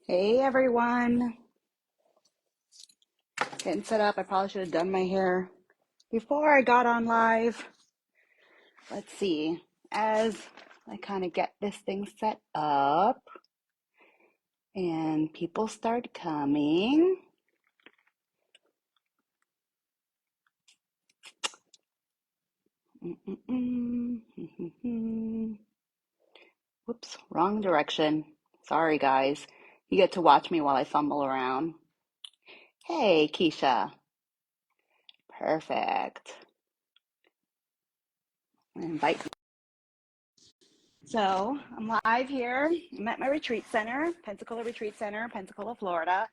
Hey everyone, getting set up. I probably should have done my hair before I got on live. Let's see, as I kind of get this thing set up and people start coming. Whoops, wrong direction. Sorry guys. You get to watch me while I fumble around. Hey Kesha, perfect. Invite. So I'm live here. I'm at my retreat center, Pensacola Retreat Center, Pensacola, Florida.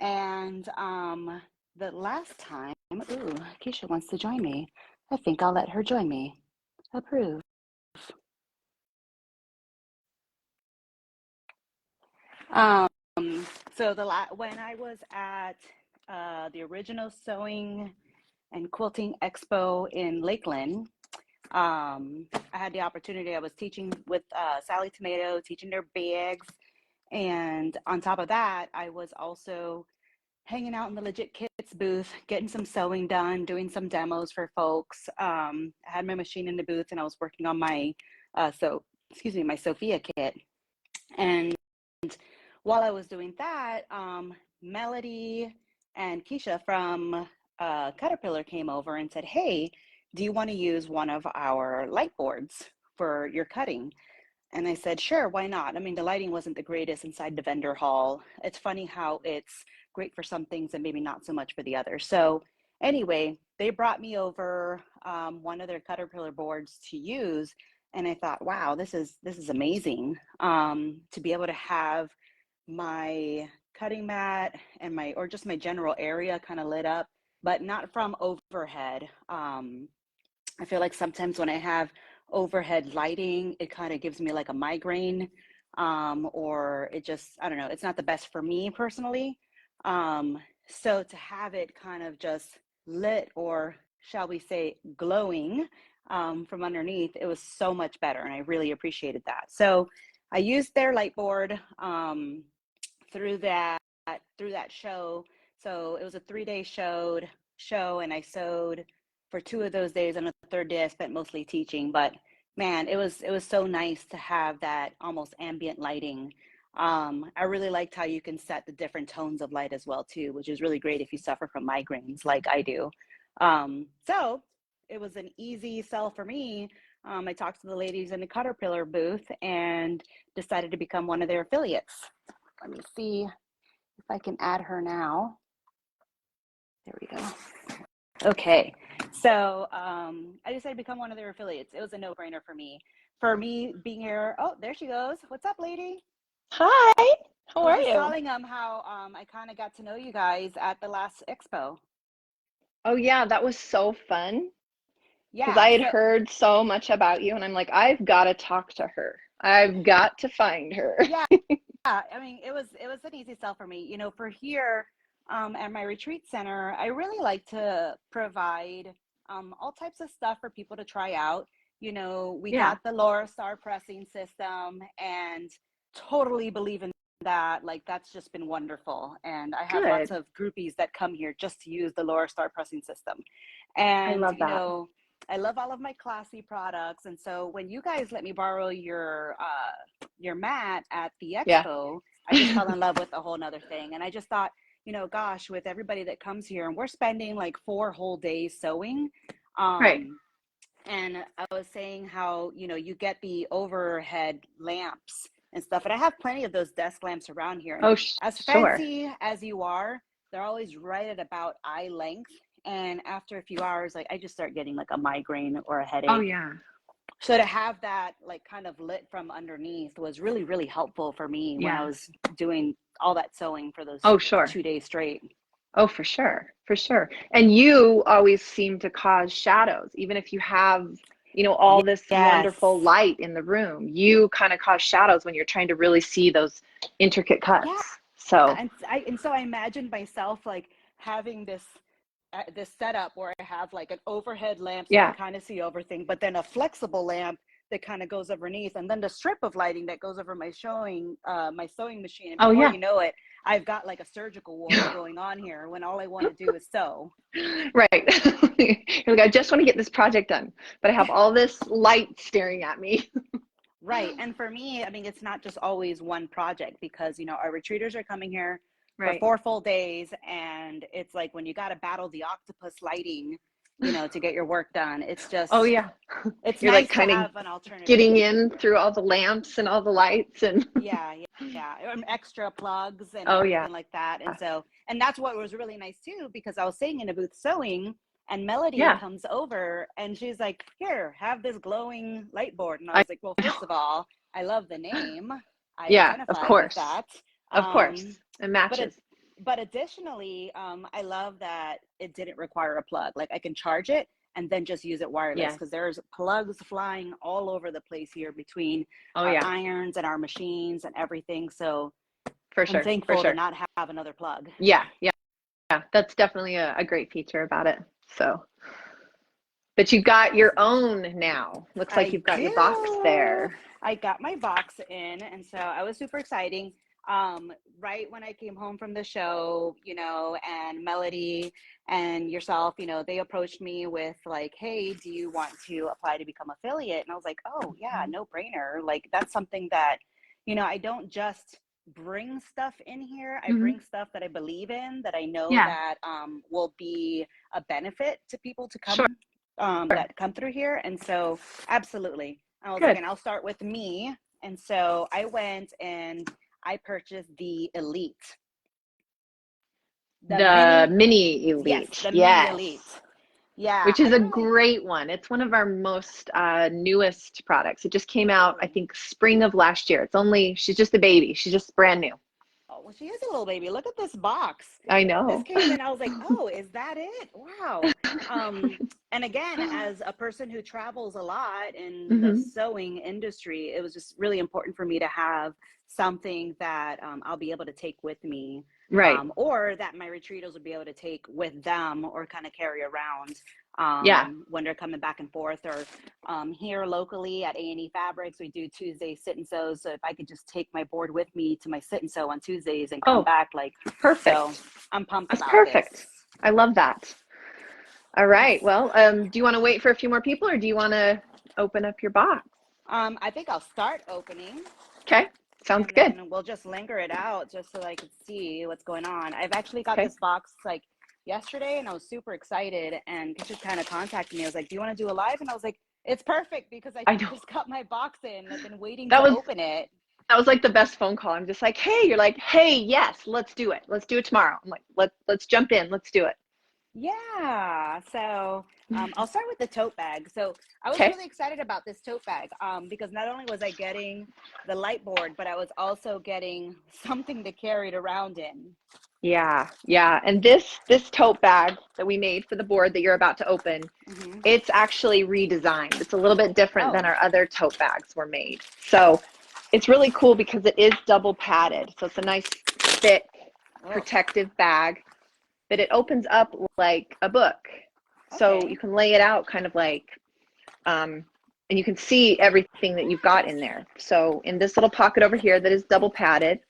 And the last time, ooh, Kesha wants to join me. I think I'll let her join me. Approve. Um, so when I was at the original sewing and quilting expo in Lakeland, I had the opportunity. I was teaching with Sally Tomato, teaching their bags, and on top of that, I was also hanging out in the Legit Kits booth, getting some sewing done, doing some demos for folks. I had my machine in the booth and I was working on my, my Sophia kit. And while I was doing that, Melody and Kesha from Cutterpillar came over and said, hey, do you want to use one of our light boards for your cutting? And I said, sure, why not? I mean, the lighting wasn't the greatest inside the vendor hall. It's funny how it's great for some things and maybe not so much for the others. So anyway, they brought me over one of their Caterpillar boards to use. And I thought, wow, this is amazing to be able to have my cutting mat and just my general area kind of lit up, but not from overhead. I feel like sometimes when I have overhead lighting, it kind of gives me like a migraine, or it just, I don't know, it's not the best for me personally. So to have it kind of just lit, or shall we say glowing, from underneath, it was so much better. And I really appreciated that. So I used their light board through that show. So it was a 3-day show, and I sewed for 2 of those days, and the third day I spent mostly teaching. But man, it was so nice to have that almost ambient lighting. I really liked how you can set the different tones of light as well too, which is really great if you suffer from migraines like I do. So it was an easy sell for me. I talked to the ladies in the Caterpillar booth and decided to become one of their affiliates. Let me see if I can add her now. There we go. Okay, so I decided to become one of their affiliates. It was a no-brainer for me. For me being here, oh, there she goes. What's up, lady? Hi, how I was are just you? telling them how I kind of got to know you guys at the last expo. Oh yeah, that was so fun because Yeah, I had so heard so much about you and I'm like, I've got to talk to her. I've got to find her. yeah, I mean, it was an easy sell for me. You know, for here at my retreat center, I really like to provide all types of stuff for people to try out. You know, we Yeah, got the Laura Star pressing system, and totally believe in that. Like, that's just been wonderful. And I have lots good. of groupies that come here just to use the Laura Star pressing system. I And, love that. I love all of my classy products. And so when you guys let me borrow your mat at the Yeah. expo, I just fell in love with a whole nother thing. And I just thought, gosh, with everybody that comes here, and we're spending like 4 whole days sewing. Right. And I was saying how, you get the overhead lamps and stuff. And I have plenty of those desk lamps around here. And Oh, as sure. fancy as you are, they're always right at about eye length. And after a few hours, like I just start getting like a migraine or a Oh headache. yeah. So to have that like kind of lit from underneath was really, really helpful for me when I Yeah. was doing all that sewing for those Oh, sure. 2 days straight. Oh, for sure. For sure. And you always seem to cause shadows, even if you have, all this wonderful Yes. light in the room, you kind of cause shadows when you're trying to really see those intricate Yeah. cuts. So, And so I imagined myself like having this setup where I have like an overhead lamp so I can yeah. kind of see everything, but then a flexible lamp that kind of goes underneath, and then the strip of lighting that goes over my sewing machine. And Oh before yeah. you know it, I've got like a surgical ward going on here when all I want to do is sew. Right. You're like, I just want to get this project done, but I have all this light staring at me. Right. And for me, I mean, it's not just always one project, because, you know, our retreaters are coming here for Right. 4 full days. And it's like when you got to battle the octopus lighting, you know, to get your work done, it's Oh just, yeah. it's You're nice like to kind of have an alternative. getting in through all the lamps and all the lights and Yeah, yeah, yeah. Extra plugs and oh yeah. everything like that. And so, and that's what was really nice too, because I was sitting in a booth sewing, and Melody Yeah. comes over and she's like, here, have this glowing light board. And I I was like, well, first of all, I love the name. I yeah, of identify with course. that. Of course. It But matches. but additionally, I love that it didn't require a plug. Like I can charge it and then just use it wireless, Yeah. because there's plugs flying all over the place here between Oh our yeah. irons and our machines and everything. So For I'm sure. For thankful to sure. not have another plug. Yeah. Yeah. Yeah. That's definitely a great feature about it. So, but you got your own now. Looks like I you've got your box do. there. I got my box in, and so I was super exciting. Right when I came home from the show, you know, and Melody and yourself, you know, they approached me with like, "Hey, do you want to apply to become affiliate?" And I was like, "Oh yeah, Mhm. no brainer." Like that's something that, you know, I don't just bring stuff in here. I Mhm. bring stuff that I believe in, that I know Yeah. that will be a benefit to people to Sure. come that come through here. And so absolutely, I was like, Good. and I'll start with me. And so I went and I purchased the Elite, the The mini. mini Yes, elite. the mini Elite. Yes. Yeah, Which is I a really. great one. It's one of our most newest products. It just came out, I Really. think, spring of last year. She's just a baby. She's just brand new. Oh, well, she is a little baby. Look at this box. I This know. came in. I was like, oh, is that it? Wow. And again, as a person who travels a lot in the Hmm. sewing industry, it was just really important for me to have something that I'll be able to take with me, Right. or that my retreaters would be able to take with them or kind of carry around Yeah. when they're coming back and forth. Or here locally at A&E Fabrics, we do Tuesday sit and sews. So if I could just take my board with me to my sit and sew on Tuesdays and come Oh, back, like, so perfect. I'm pumped That's about this. perfect. I love that. All Yes. right. Well, do you want to wait for a few more people or do you want to open up your box? I think I'll start opening, Okay. Sounds and good. then we'll just linger it out just so that I can see what's going on. I've actually got Okay. this box like yesterday, and I was super excited, and Kesha kind of contacted me. I was like, do you want to do a live? And I was like, it's perfect, because I I know. just got my box in. I've been waiting That to was open it. that was like the best phone call. I'm just like, hey, you're like, hey, yes, let's do it. Let's do it tomorrow. I'm like, let's jump in. Let's do it. Yeah. So I'll start with the tote bag. So I was Okay. really excited about this tote bag because not only was I getting the light board, but I was also getting something to carry it around in. Yeah, yeah. And this tote bag that we made for the board that you're about to open, Hmm. it's actually redesigned. It's a little bit different than Oh, our other tote bags were made. So it's really cool because it is double padded. So it's a nice thick oh, protective bag, but it opens up like a book. So you okay. can lay it out kind of like and you can see everything that you've got in there. So in this little pocket over here that is double padded,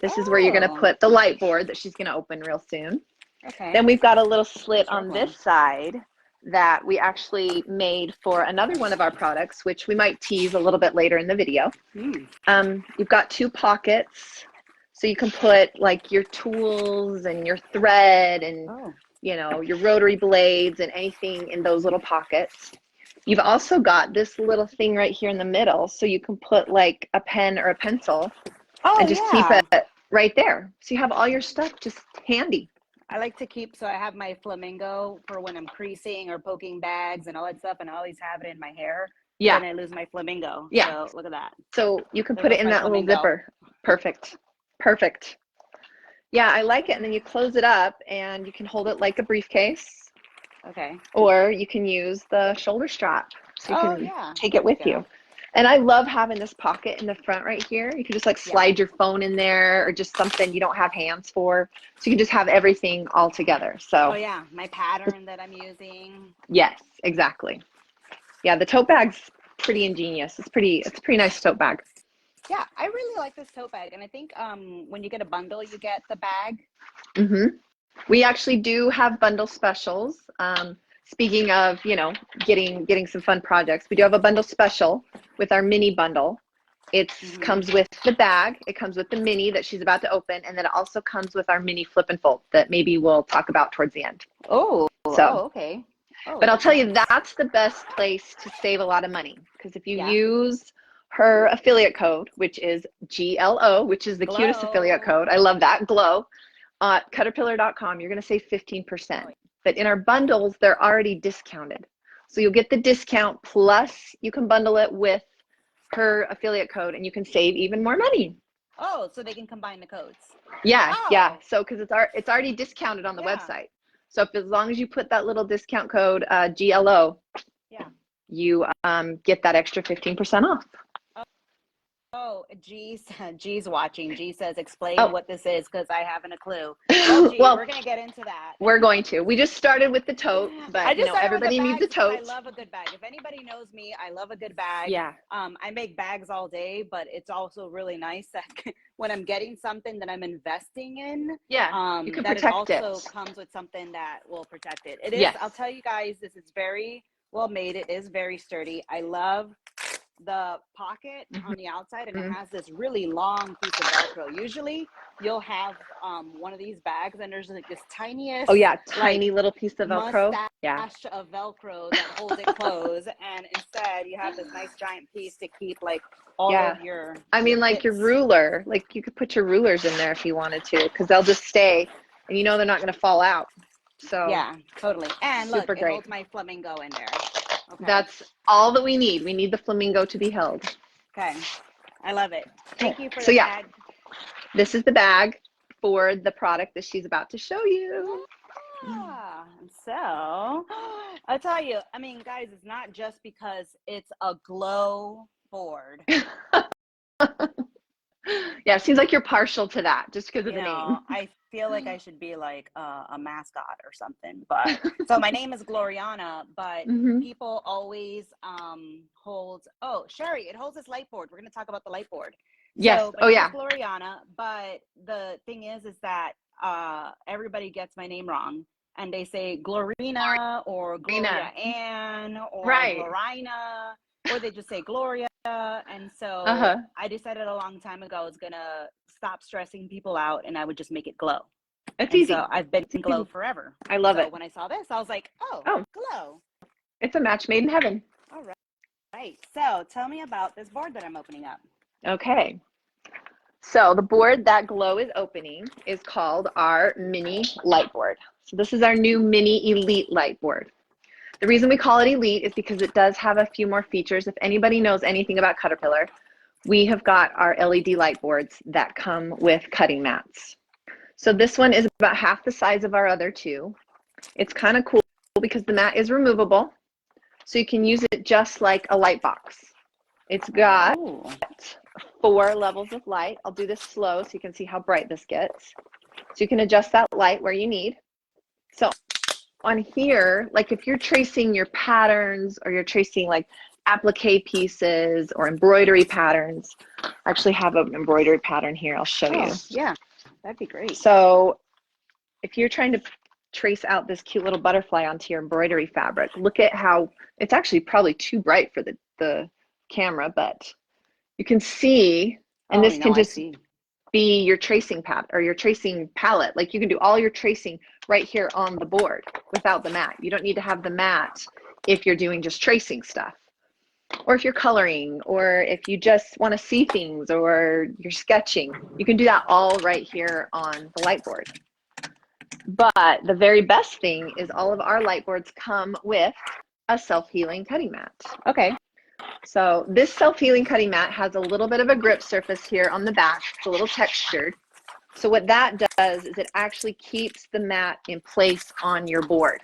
this is where you're going to Oh, put the light board that she's going to open real soon. okay. Then we've got a little I'm slit on this struggling. side that we actually made for another one of our products, which we might tease a little bit later in the video. Hmm. You've got 2 pockets, so you can put like your tools and your thread and Oh, your rotary blades and anything in those little pockets. You've also got this little thing right here in the middle, so you can put like a pen or a pencil oh and just keep yeah. it right there. So you have all your stuff just handy. I like to keep, so I have my flamingo for when I'm creasing or poking bags and all that stuff, and I always have it in my hair, but Yeah, then I lose my flamingo. yeah. So look at that. So you can There put it goes in my that little flamingo. zipper. Perfect. Perfect. Yeah, I like it. And then you close it up and you can hold it like a briefcase, Okay. or you can use the shoulder strap so you Oh can yeah, take there it we with go. you. And I love having this pocket in the front right here. You can just like Yeah. slide your phone in there or just something you don't have hands for. So you can just have everything all together. Oh So yeah, my pattern that I'm using. yes, exactly. Yeah, the tote bag's pretty ingenious. It's a pretty nice tote bag. Yeah, I really like this tote bag, and I think when you get a bundle, you get the bag. Mm-hmm. We actually do have bundle specials. Speaking of, getting some fun projects, we do have a bundle special with our mini bundle. It comes with the bag, it comes with the mini that she's about to open, and then it also comes with our mini flip and fold that maybe we'll talk about towards the end. Okay. Oh, but I'll tell you, that's the best place to save a lot of money, because if you use her affiliate code, which is GLO, which is the cutest affiliate code. I love that, GLOW. Cutterpillar.com, you're going to save 15%. But in our bundles, they're already discounted. So you'll get the discount, plus you can bundle it with her affiliate code, and you can save even more money. Oh, so they can combine the codes. Yeah, yeah. So because it's already discounted on the website. So as long as you put that little discount code GLO, you get that extra 15% off. Oh, G's watching. G says, explain what this is, because I haven't a clue. Well, G, we're going to get into that. We're going to. We just started with the tote, but everybody needs a tote. I love a good bag. If anybody knows me, I love a good bag. Yeah. I make bags all day, but it's also really nice that when I'm getting something that I'm investing in, you can that protect it also comes with something that will protect it. It is, I'll tell you guys, this is very well made. It is very sturdy. I love the pocket on the outside, and it has this really long piece of Velcro. Usually you'll have one of these bags and there's like this tiniest tiny little piece of Velcro mustache of Velcro that holds it closed, and instead you have this nice giant piece to keep like all of your like your ruler, like you could put your rulers in there if you wanted to, because they'll just stay and they're not going to fall out. So yeah, totally. And look, it holds my flamingo in there. Okay. That's all that we need. We need the flamingo to be held. Okay. I love it. Thank you for the bag. This is the bag for the product that she's about to show you. So I'll tell you, I mean, guys, it's not just because it's a glow board. Yeah, it seems like you're partial to that just because of the name. I feel like I should be like a mascot or something. But so my name is Gloriana, but people always hold. Oh, Sherry, it holds this light board. We're going to talk about the light board. Yes. So, my name is Gloriana, but the thing is that everybody gets my name wrong, and they say Glorina or Gloria Ann or Glorina, or they just say Gloria. And so I decided a long time ago I was gonna stop stressing people out, and I would just make it glow. It's easy. So I've been glow forever. I love it. When I saw this, I was like, oh, glow. It's a match made in heaven. All right. So tell me about this board that I'm opening up. Okay. So the board that Glow is opening is called our mini light board. So this is our new mini elite light board. The reason we call it elite is because it does have a few more features. If anybody knows anything about Cutterpillar, we have got our LED light boards that come with cutting mats. So this one is about half the size of our other two. It's kind of cool because the mat is removable, so you can use it just like a light box. It's got 4 levels of light. I'll do this slow so you can see how bright this gets. So you can adjust that light where you need. So on here, like if you're tracing your patterns or you're tracing like applique pieces or embroidery patterns, I actually have an embroidery pattern here. I'll show you. Yeah, that'd be great. So if you're trying to trace out this cute little butterfly onto your embroidery fabric, look at how it's actually probably too bright for the camera, but you can see, and this can just be your tracing pad or your tracing palette. Like you can do all your tracing right here on the board without the mat. You don't need to have the mat if you're doing just tracing stuff, or if you're coloring, or if you just want to see things, or you're sketching. You can do that all right here on the light board. But the very best thing is all of our light boards come with a self-healing cutting mat. Okay. So this self-healing cutting mat has a little bit of a grip surface here on the back. It's a little textured. So what that does is it actually keeps the mat in place on your board.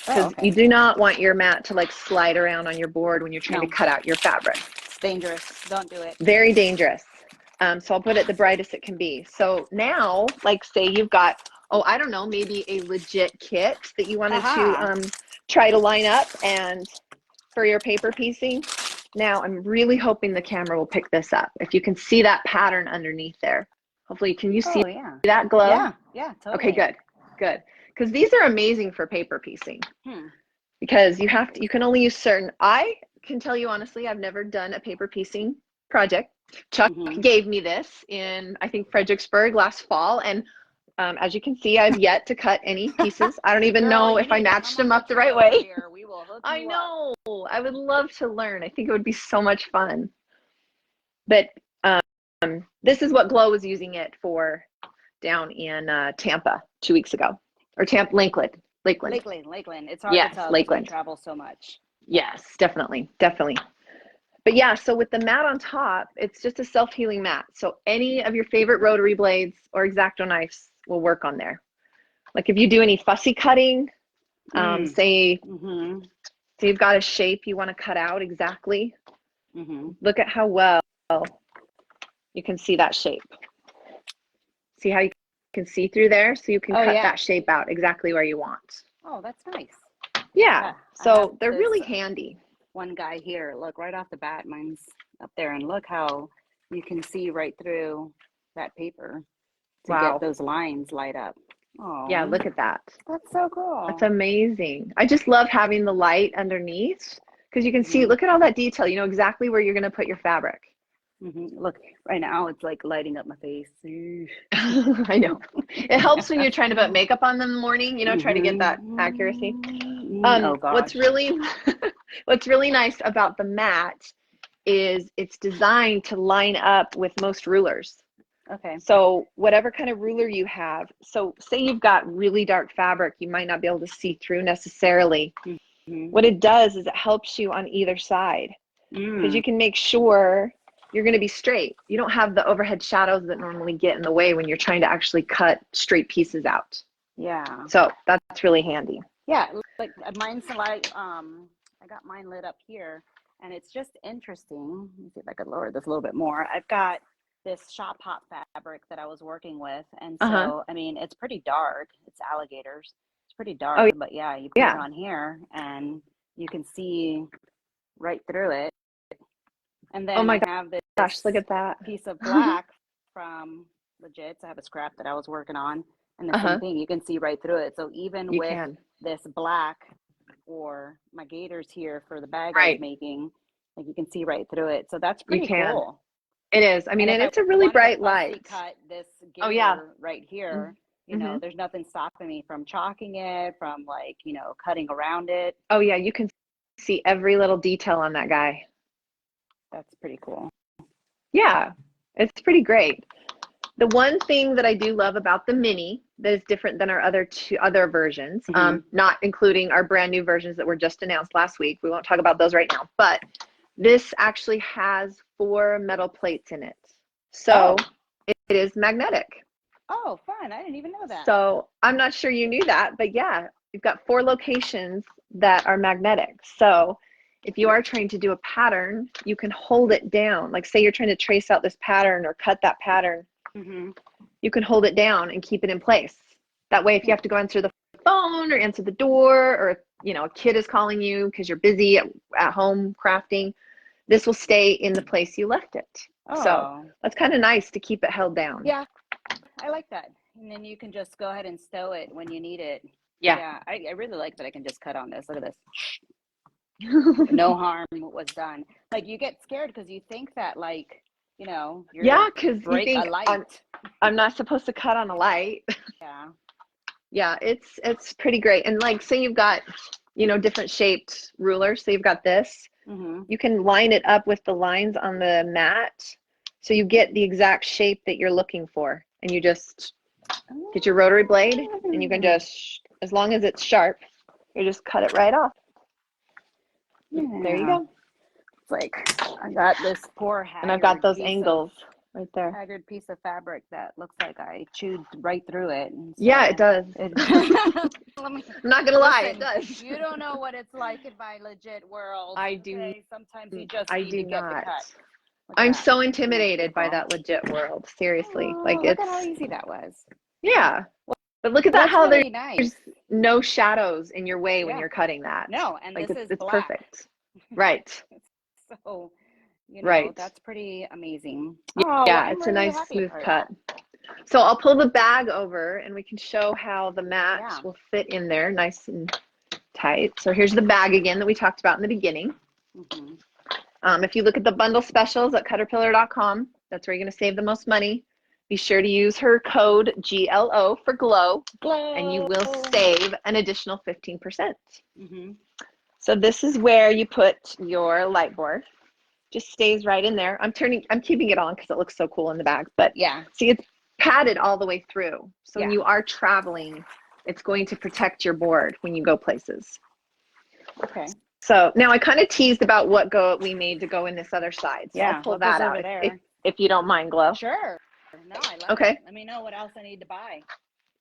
Because you do not want your mat to like slide around on your board when you're trying to cut out your fabric. It's dangerous. Don't do it. Very dangerous. So I'll put it the brightest it can be. So now, like say you've got, I don't know, maybe a legit kit that you wanted to try to line up and for your paper piecing. Now I'm really hoping the camera will pick this up. If you can see that pattern underneath there. Hopefully, can you see that glow? Yeah, yeah, totally. Okay, good, good. Because these are amazing for paper piecing. Because you can only use certain, I can tell you honestly, I've never done a paper piecing project. Chuck gave me this in, I think, Fredericksburg last fall. And as you can see, I've yet to cut any pieces. I don't even know if I matched them up the right way. We will hook I know. I would love to learn. I think it would be so much fun. But this is what Glow was using it for down in Tampa 2 weeks ago. Or Lakeland. Lakeland. It's hard to tell because we travel so much. Yes, definitely. Definitely. But yeah, so with the mat on top, it's just a self-healing mat. So any of your favorite rotary blades or X-Acto knives will work on there. Like if you do any fussy cutting, say you've got a shape you want to cut out exactly. Look at how well you can see that shape. See how you can see through there? So you can cut that shape out exactly where you want. Oh, that's nice. Yeah, so they're really handy. One guy here, look, right off the bat, mine's up there, and look how you can see right through that paper to get those lines light up. Oh, yeah, look at that. That's so cool. That's amazing. I just love having the light underneath because you can see, look at all that detail. You know exactly where you're going to put your fabric. Look, right now it's like lighting up my face. I know. It helps when you're trying to put makeup on them in the morning, you know, try to get that accuracy. Oh gosh. What's really nice about the mat is it's designed to line up with most rulers. Okay. So whatever kind of ruler you have, so say you've got really dark fabric, you might not be able to see through necessarily. What it does is it helps you on either side because you can make sure you're going to be straight. You don't have the overhead shadows that normally get in the way when you're trying to actually cut straight pieces out. Yeah. So that's really handy. Yeah, like mine's like I got mine lit up here, and it's just interesting. Let me see if I could lower this a little bit more. I've got this shop hop fabric that I was working with, and so I mean it's pretty dark. It's alligators. It's pretty dark, but yeah, you put it on here, and you can see right through it. And then I have this look at that piece of black from Legit. I have a scrap that I was working on, and the same thing. You can see right through it. So even with this black or my gators here for the bag I was making, like you can see right through it. So that's pretty cool. It is. I mean, and it's a really bright light. Cut this gator right here. You know, there's nothing stopping me from chalking it, from like, you know, cutting around it. Oh yeah, you can see every little detail on that guy. That's pretty cool. Yeah, it's pretty great. The one thing that I do love about the mini that is different than our other versions, not including our brand new versions that were just announced last week. We won't talk about those right now, but this actually has 4 metal plates in it. So it is magnetic. Oh, fun. I didn't even know that. So I'm not sure you knew that, but yeah, you've got 4 locations that are magnetic. So if you are trying to do a pattern, you can hold it down. Like say you're trying to trace out this pattern or cut that pattern, you can hold it down and keep it in place. That way, if you have to go answer the phone or answer the door, or you know a kid is calling you because you're busy at home crafting, this will stay in the place you left it. So that's kind of nice to keep it held down. Yeah, I like that. And then you can just go ahead and stow it when you need it. Yeah, I really like that I can just cut on this. Look at this. No harm was done. Like you get scared because you think that like, you know, you're because you think a light. I'm not supposed to cut on a light. Yeah, it's pretty great. And like say you've got, you know, different shaped rulers. So you've got this. You can line it up with the lines on the mat. So you get the exact shape that you're looking for. And you just get your rotary blade and you can just, as long as it's sharp, you just cut it right off. There you go. It's like I got this poor haggard and I've got those angles right there. Haggard piece of fabric that looks like I chewed right through it. So yeah, it does. I'm not gonna lie, it does. You don't know what it's like in my Legit world. I do. Okay? Sometimes you just I need do to get not. the cut. I'm so intimidated by that Legit world. Seriously, like look at how easy that was. Yeah. But look at that, how really there's no shadows in your way when you're cutting that. No, and like this is it's black. perfect. Right. So, Right. that's pretty amazing. Oh, well, Yeah, I'm it's a really nice happy to smooth hear cut. that. So I'll pull the bag over and we can show how the mat Yeah. will fit in there nice and tight. So here's the bag again that we talked about in the beginning. Hmm. If you look at the bundle specials at Cutterpillar.com, that's where you're going to save the most money. Be sure to use her code GLO for GLOW, and you Glow. will save an additional 15%. Hmm. So this is where you put your light board. Just stays right in there. I'm keeping it on because it looks so cool in the bag. But Yeah. see, it's padded all the way through. So when Yeah. you are traveling, it's going to protect your board when you go places. Okay. So now I kind of teased about what we made to go in this other side. So I'll Yeah. pull What goes that out over there? if you don't mind, Glow. Sure. No, I love it. Okay. Let me know what else I need to buy.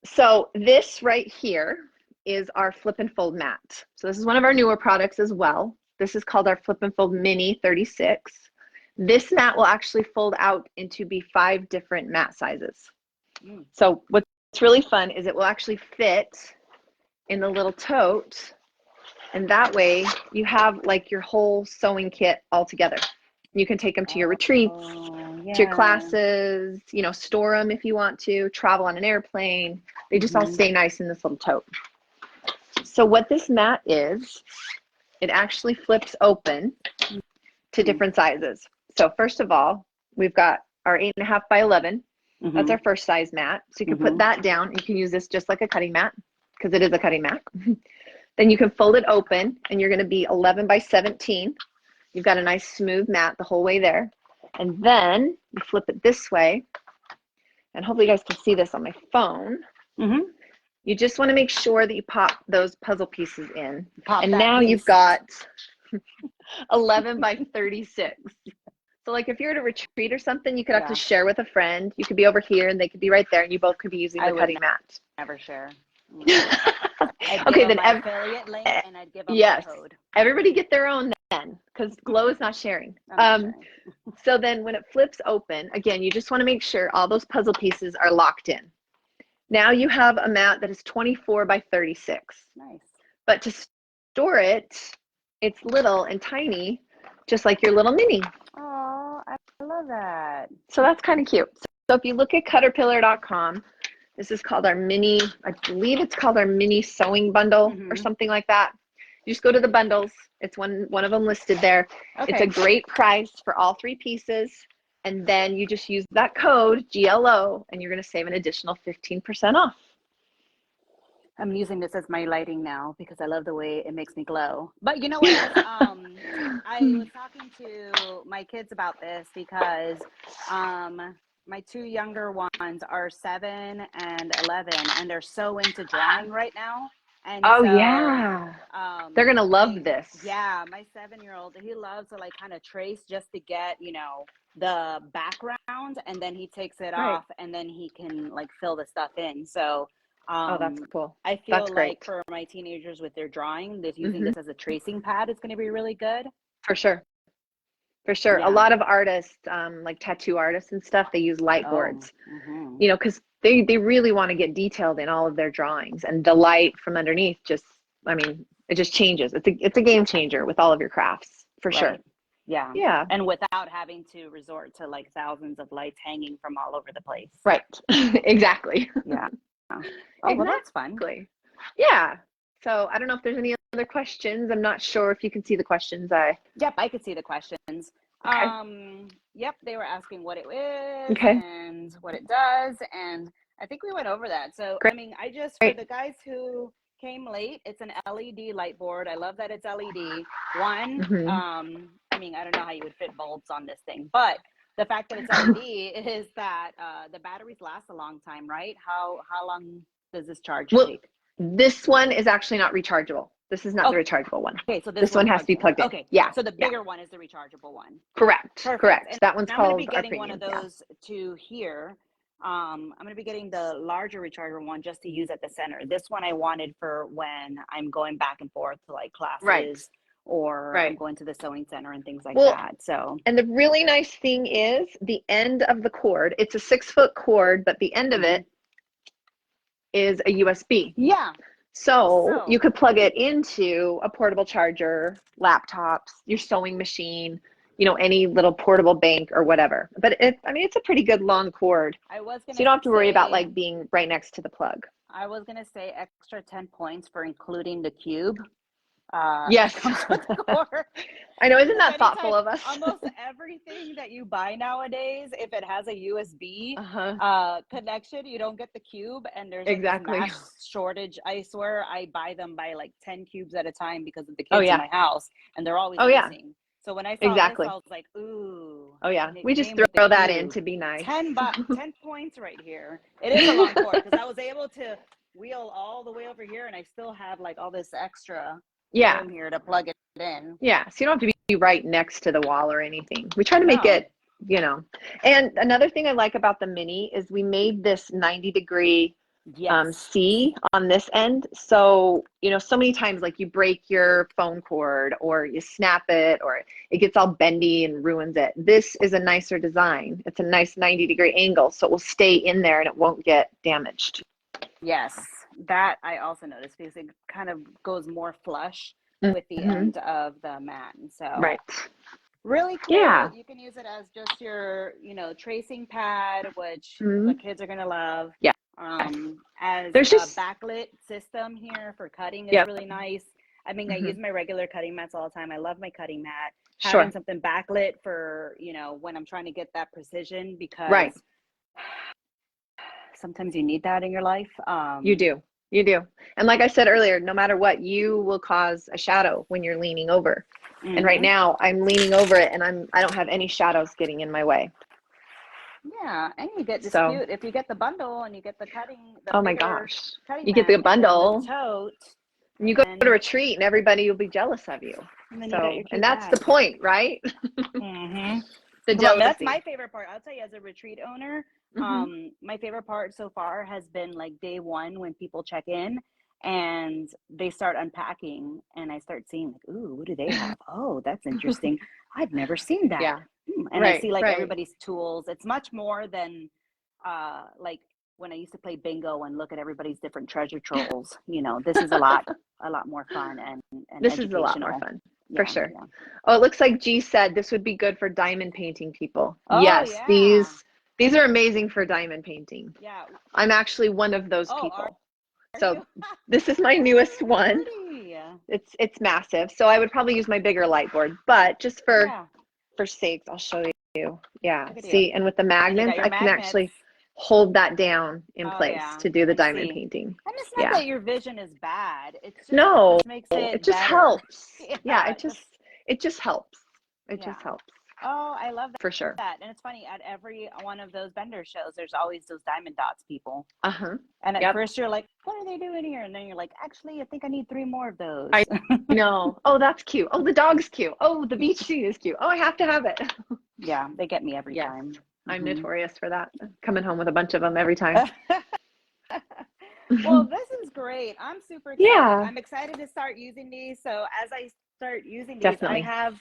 So this right here is our flip and fold mat. So this is one of our newer products as well. This is called our Flip and Fold Mini 36. This mat will actually fold out into be 5 different mat sizes. Mm. So what's really fun is it will actually fit in the little tote, and that way you have like your whole sewing kit all together. You can take them to your retreats, Oh, to your yeah. classes, store them if you want to, travel on an airplane. They just all stay nice in this little tote. So what this mat is, it actually flips open to different sizes. So first of all, we've got our 8.5 by 11. That's our first size mat. So you can put that down. You can use this just like a cutting mat because it is a cutting mat. Then you can fold it open and you're going to be 11 by 17. You've got a nice smooth mat the whole way there. And then you flip it this way. And hopefully you guys can see this on my phone. Mm-hmm. You just want to make sure that you pop those puzzle pieces in. Pop And that now piece. you've got 11 by 36. So like if you're at a retreat or something, you could actually share with a friend. You could be over here and they could be right there and you both could be using the cutting mat. Never share. I'd give Okay, them then my affiliate link and I'd give them yes, my code. everybody get their own then because Glow is not sharing. I'm not sharing. So then when it flips open, again, you just want to make sure all those puzzle pieces are locked in. Now you have a mat that is 24 by 36. Nice. But to store it, it's little and tiny, just like your little mini. Oh, I love that. So that's kind of cute. So if you look at Cutterpillar.com, this is called our mini, I believe it's called our mini sewing bundle or something like that. You just go to the bundles. It's one of them listed there. Okay. It's a great price for all 3 pieces. And then you just use that code, GLO, and you're going to save an additional 15% off. I'm using this as my lighting now because I love the way it makes me glow. But you know what else? I was talking to my kids about this because my 2 younger ones are 7 and 11, and they're so into drawing right now. And yeah. They're going to love this. Yeah, my 7-year-old, he loves to like kind of trace just to get, the background, and then he takes it off and then he can like fill the stuff in. So that's cool. I feel that's like great. for my teenagers with their drawing, that using this as a tracing pad is going to be really good. For sure. For sure. Yeah. A lot of artists, like tattoo artists and stuff, they use light boards, because they really want to get detailed in all of their drawings. And the light from underneath it just changes. It's a game changer with all of your crafts, for sure. Yeah. Yeah. And without having to resort to like thousands of lights hanging from all over the place. Right. Exactly. Yeah. Oh, exactly. well, that's fun. Yeah. So I don't know if there's any other questions. I'm not sure if you can see the questions. Yep, I could see the questions. Okay. Yep, they were asking what it is and what it does, and I think we went over that. So Great. I mean, for the guys who came late, it's an LED light board. I love that it's LED. One, I mean, I don't know how you would fit bulbs on this thing, but the fact that it's LED is that the batteries last a long time, right? How long does this charge take? This one is actually not rechargeable. This is not the rechargeable one. Okay, so this one has to be plugged in. Okay, yeah. So the bigger one is the rechargeable one. Correct. Perfect. Correct. And that one's I'm called. I'm going to be getting one of those to here. I'm going to be getting the larger rechargeable one just to use at the center. This one I wanted for when I'm going back and forth to like classes or I'm going to the sewing center and things like that. So. And the really nice thing is the end of the cord. It's a 6-foot cord, but the end of it is a USB. Yeah. So you could plug it into a portable charger, laptops, your sewing machine. any little portable bank or whatever. But it's a pretty good long cord. I was So you gonna don't have to worry about say, like being right next to the plug. I was gonna say extra 10 points for including the cube. That Yes. comes with the cord. I know, isn't Because that thoughtful anytime, of us? almost everything that you buy nowadays, if it has a USB Uh-huh. connection, you don't get the cube, and there's like this Exactly. mass shortage. I swear, I buy them by like 10 cubes at a time because of the Oh kids in yeah. my house, and they're always Oh yeah. missing. So when I saw this, Exactly. I was like, ooh, Oh yeah. and it We just came with the throw that in cube. to be nice. 10 points right here. It is a long cord because I was able to wheel all the way over here, and I still have like all this extra Yeah. room here to plug it in. Yeah. So you don't have to be right next to the wall or anything. We try to make No. it, And another thing I like about the mini is we made this 90-degree Yes. C on this end. So, so many times like you break your phone cord or you snap it or it gets all bendy and ruins it. This is a nicer design. It's a nice 90-degree angle. So it will stay in there and it won't get damaged. Yes. That I also noticed because it kind of goes more flush with the Mm-hmm. end of the mat. And so Right. really cool. Yeah. You can use it as just your, tracing pad, which Mm-hmm. the kids are gonna love. Yeah. As There's a just, backlit system here for cutting is yep. really nice. I mean, I Mm-hmm. use my regular cutting mats all the time. I love my cutting mat. Sure. Having something backlit for, when I'm trying to get that precision, because Right. sometimes you need that in your life. You do. You do. And like I said earlier, no matter what, you will cause a shadow when you're leaning over. Mm-hmm. And right now I'm leaning over it and I don't have any shadows getting in my way. Yeah, and you get So, if you get the bundle and you get the oh my bigger gosh, cutting you get the mat, and then the bundle, tote, and you go to a retreat and everybody will be jealous of you. and then you got your And cute that's the bag. point, right? Mm-hmm. The Well, that's jealousy. my favorite part. I'll tell you, as a retreat owner, Mm-hmm. my favorite part so far has been like day one when people check in and they start unpacking, and I start seeing like, ooh, what do they have? Oh, that's interesting. I've never seen that. Yeah. And I Right. see like Right. everybody's tools. It's much more than like when I used to play bingo and look at everybody's different treasure trolls. This is a lot more fun and This is a lot more educational. fun, for Yeah, sure. yeah. Oh, it looks like G said this would be good for diamond painting people. Oh Yes, yeah, these are amazing for diamond painting. yeah. I'm actually one of those Oh, people. are So you? this is my newest one. Pretty. It's massive. So I would probably use my bigger light board, but just for Yeah. sakes, I'll show you. Yeah. Look at you. See, and with the And you got magnets, your I can magnets. actually hold that down in Oh place yeah, to do the I diamond see. painting. And it's not Yeah. that your vision is bad. It No, just makes it it just better. helps. Yeah. Yeah, it just helps. It Yeah. just helps Oh, I love for sure. that. And it's funny, at every one of those vendor shows, there's always those diamond dots people. Uh-huh. And at Yep. first you're like, what are they doing here? And then you're like, actually, I think I need 3 more of those. I know. Oh, that's cute. Oh, the dog's cute. Oh, the beach scene is cute. Oh, I have to have it. Yeah, they get me every Yes. time. I'm Mhm. notorious for that. Coming home with a bunch of them every time. Well, this is great. I'm super excited. Yeah. I'm excited to start using these. So as I start using these, Definitely. I have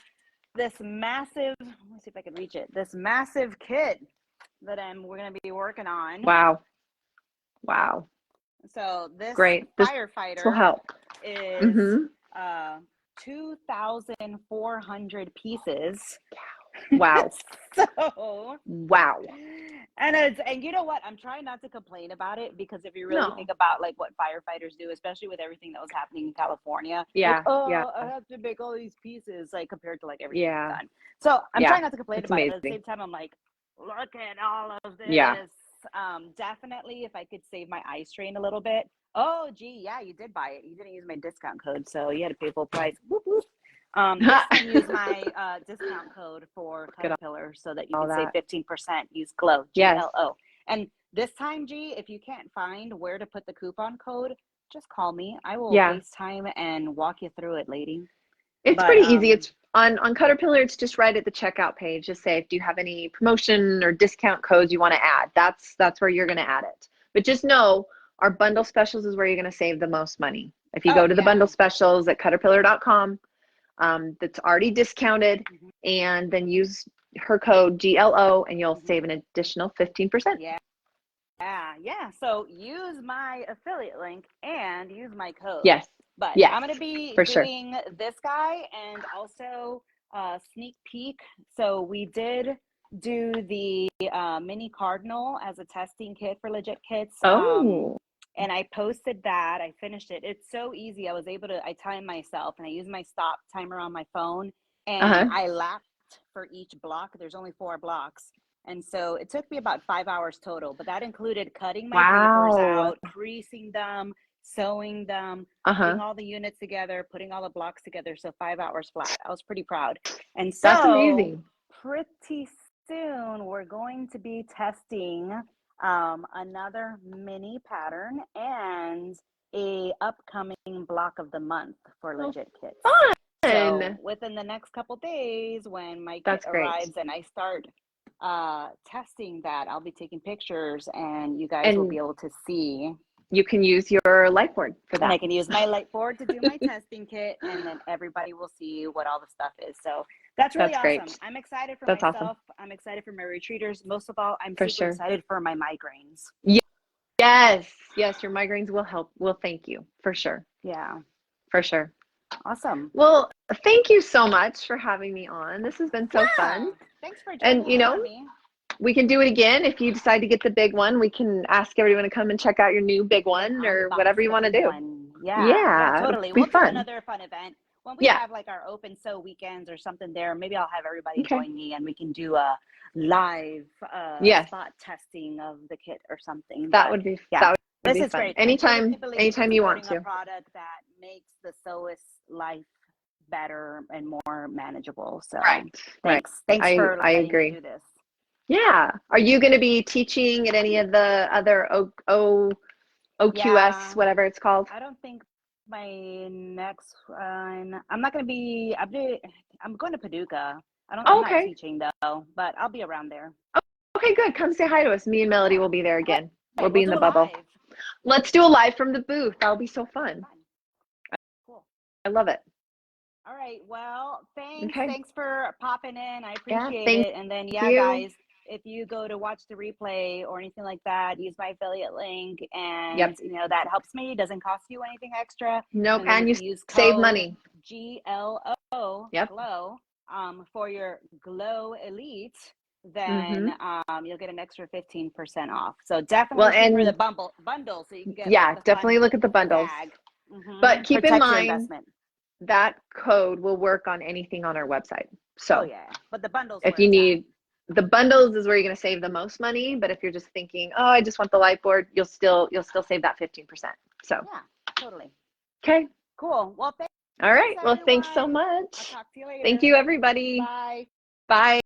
this massive, let me see if I can reach it, this massive kit that we're going to be working on. Wow. Wow. So this Great. firefighter This will help. is 2,400 pieces. Wow. So wow. And you know what? I'm trying not to complain about it, because if you really think about like what firefighters do, especially with everything that was happening in California, Yeah. like, oh, yeah. I have to make all these pieces, like compared to like everything Yeah. I've done. So I'm trying not to complain It's about it. amazing. At the same time, I'm like, look at all of this. Yeah. Definitely, if I could save my eye strain a little bit. Oh, gee, yeah, you did buy it. You didn't use my discount code, so you had to pay full price. Whoop, whoop. This time use my discount code for Cutterpillar so that you can save 15%. Use GLOW, G-L-O. And this time, G, if you can't find where to put the coupon code, just call me. I will FaceTime and walk you through it, lady. It's pretty easy. It's on Cutterpillar. It's just right at the checkout page. Just say, do you have any promotion or discount codes you want to add? That's where you're going to add it. But just know our bundle specials is where you're going to save the most money. If you go to the bundle specials at Cutterpillar.com, that's already discounted, and then use her code GLO and you'll save an additional 15%. Yeah. So use my affiliate link and use my code. Yes. But yes, I'm going to be for doing this guy and also sneak peek. So we did do the mini cardinal as a testing kit for Legit Kits. Oh. And I posted that. I finished it. It's so easy. I timed myself and I used my stop timer on my phone, and I lapped for each block. There's only 4 blocks. And so it took me about 5 hours total, but that included cutting my papers out, creasing them, sewing them, putting all the units together, putting all the blocks together. So 5 hours flat. I was pretty proud. And so that's amazing. Pretty soon we're going to be testing another mini pattern and a upcoming block of the month for Legit Kits. Fun. So within the next couple days, when my kit arrives and I start testing that, I'll be taking pictures and you guys will be able to see. You can use your light board for that. And I can use my light board to do my testing kit, and then everybody will see what all the stuff is. So that's really awesome. Great. I'm excited for myself. Awesome. I'm excited for my retreaters. Most of all, I'm super excited for my migraines. Yes, your migraines will help. Will thank you for sure. Yeah, for sure. Awesome. Well, thank you so much for having me on. This has been so fun. Thanks for joining me. We can do it again. If you decide to get the big one, we can ask everyone to come and check out your new big one or whatever you want to do. Yeah, totally. We'll do another fun event. When we have like our open sew weekends or something there, maybe I'll have everybody join me and we can do a live spot testing of the kit or something. That would be fun. This is great. Anytime you want to. A product that makes the sewist life better and more manageable. So thanks for letting me do this. Yeah. Are you going to be teaching at any of the other OQS, whatever it's called? I don't think my next one. I'm not going to be. I'm going to Paducah. I'm not teaching though, but I'll be around there. Okay, good. Come say hi to us. Me and Melody will be there again. We'll be in the bubble. Live. Let's do a live from the booth. That'll be so fun. Cool. I love it. All right. Well, thanks. Thanks for popping in. I appreciate it. And then, guys, if you go to watch the replay or anything like that, use my affiliate link, and that helps me. It doesn't cost you anything extra. Nope. And you use save money. GLO Glow for your Glow Elite. Then you'll get an extra 15% off. So definitely look for the bundle so you can get definitely look at the bundles. But keep in mind that code will work on anything on our website. So but the bundles, if you need the bundles, is where you're going to save the most money. But if you're just thinking, oh, I just want the light board, you'll still save that 15%. So totally. Okay, cool. Well, all right. Well, thanks so much. I'll talk to you later. Thank you, everybody. Bye. Bye.